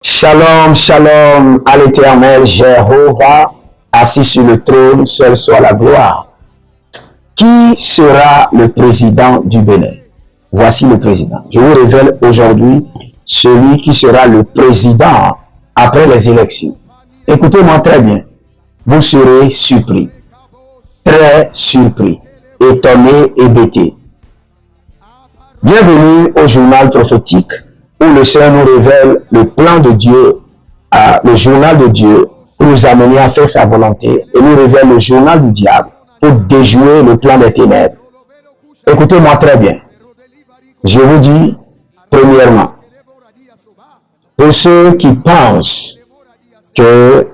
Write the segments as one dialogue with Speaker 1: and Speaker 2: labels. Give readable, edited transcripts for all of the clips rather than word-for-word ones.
Speaker 1: Shalom, shalom à l'Éternel, Jéhovah, assis sur le trône, seul soit la gloire. Qui sera le président du Bénin? Voici le président. Je vous révèle aujourd'hui celui qui sera le président après les élections. Écoutez-moi très bien. Vous serez surpris, très surpris, étonné, hébété. Bienvenue au journal prophétique où le Seigneur nous révèle le plan de Dieu, le journal de Dieu pour nous amener à faire sa volonté et nous révèle le journal du diable pour déjouer le plan des ténèbres. Écoutez-moi très bien. Je vous dis, premièrement, pour ceux qui pensent que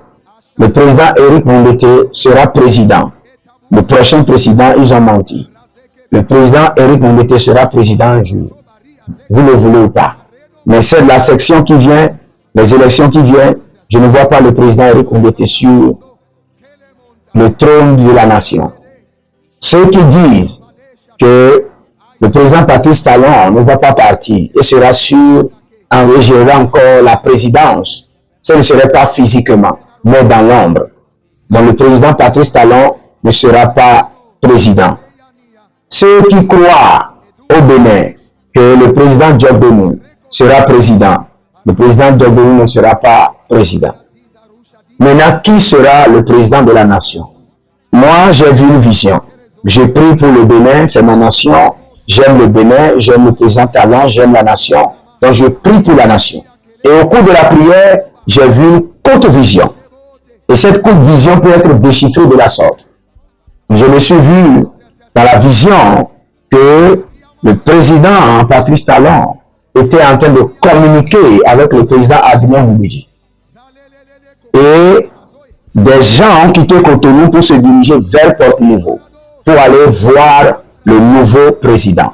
Speaker 1: le président Éric Mongbete sera président, le prochain président, ils ont menti. Le président Éric Mongbete sera président un jour. Vous le voulez ou pas. Mais c'est la section qui vient, les élections qui viennent, je ne vois pas le président Éric Mongbete sur le trône de la nation. Ceux qui disent que le président Patrice Talon ne va pas partir et sera sûr, enregistrera encore la présidence, ce ne serait pas physiquement, mais dans l'ombre. Donc le président Patrice Talon ne sera pas président. Ceux qui croient au Bénin que le président Job Benou sera président, le président Job Benou ne sera pas président. Maintenant, qui sera le président de la nation? Moi, j'ai vu une vision. Je prie pour le Bénin, c'est ma nation. J'aime le Bénin, j'aime le président Talon, j'aime la nation. Donc, je prie pour la nation. Et au cours de la prière, j'ai vu une courte vision. Et cette courte vision peut être déchiffrée de la sorte. Je me suis vu dans la vision que le président Patrice Talon était en train de communiquer avec le président Abner Moubeji. Et des gens ont quitté Cotonou pour se diriger vers Porte-Nouveau, pour aller voir le nouveau président.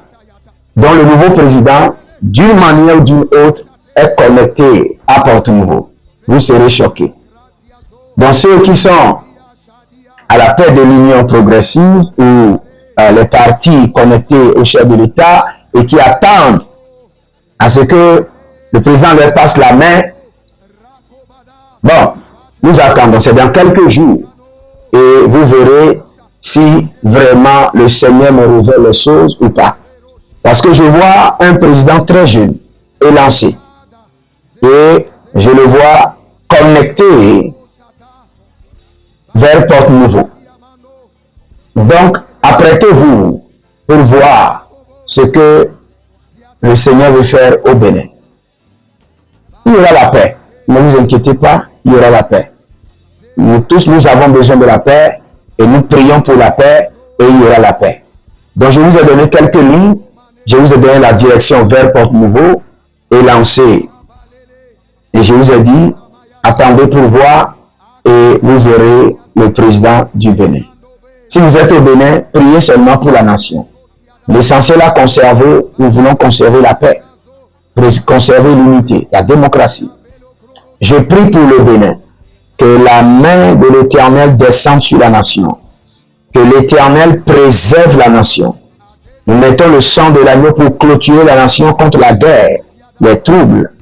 Speaker 1: Donc le nouveau président, d'une manière ou d'une autre, est connecté à Porte-Nouveau. Vous serez choqués. Donc ceux qui sont à la tête de l'Union progressiste ou les partis connectés au chef de l'État et qui attendent à ce que le président leur passe la main. Bon, nous attendons, c'est dans quelques jours. Et vous verrez si vraiment le Seigneur me révèle les choses ou pas. Parce que je vois un président très jeune et lancé. Et je le vois connecté vers Porte-Nouveau. Donc, apprêtez-vous pour voir ce que le Seigneur veut faire au Bénin. Il y aura la paix. Ne vous inquiétez pas, il y aura la paix. Nous tous, nous avons besoin de la paix et nous prions pour la paix et il y aura la paix. Donc, je vous ai donné quelques lignes. Je vous ai donné la direction vers Porte-Nouveau et lancé. Et je vous ai dit, attendez pour voir et vous verrez le président du Bénin. Si vous êtes au Bénin, priez seulement pour la nation. L'essentiel à conserver, nous voulons conserver la paix, conserver l'unité, la démocratie. Je prie pour le Bénin, que la main de l'Éternel descende sur la nation, que l'Éternel préserve la nation. Nous mettons le sang de l'agneau pour clôturer la nation contre la guerre, les troubles.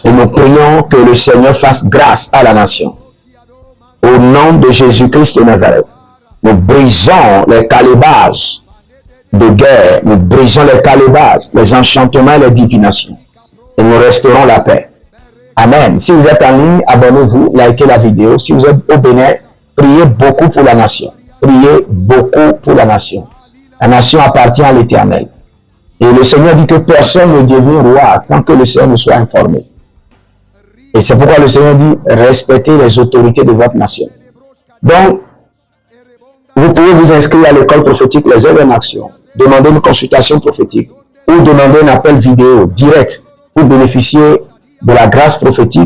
Speaker 1: Et nous prions que le Seigneur fasse grâce à la nation. Au nom de Jésus-Christ de Nazareth, nous brisons les calebages de guerre, nous brisons les calebages, les enchantements et les divinations. Et nous restaurons la paix. Amen. Si vous êtes en ligne, abonnez-vous, likez la vidéo. Si vous êtes au Bénin, priez beaucoup pour la nation. Priez beaucoup pour la nation. La nation appartient à l'Éternel. Et le Seigneur dit que personne ne devient roi sans que le Seigneur ne soit informé. Et c'est pourquoi le Seigneur dit, respectez les autorités de votre nation. Donc, vous pouvez vous inscrire à l'école prophétique Les œuvres en action, demander une consultation prophétique ou demander un appel vidéo direct pour bénéficier de la grâce prophétique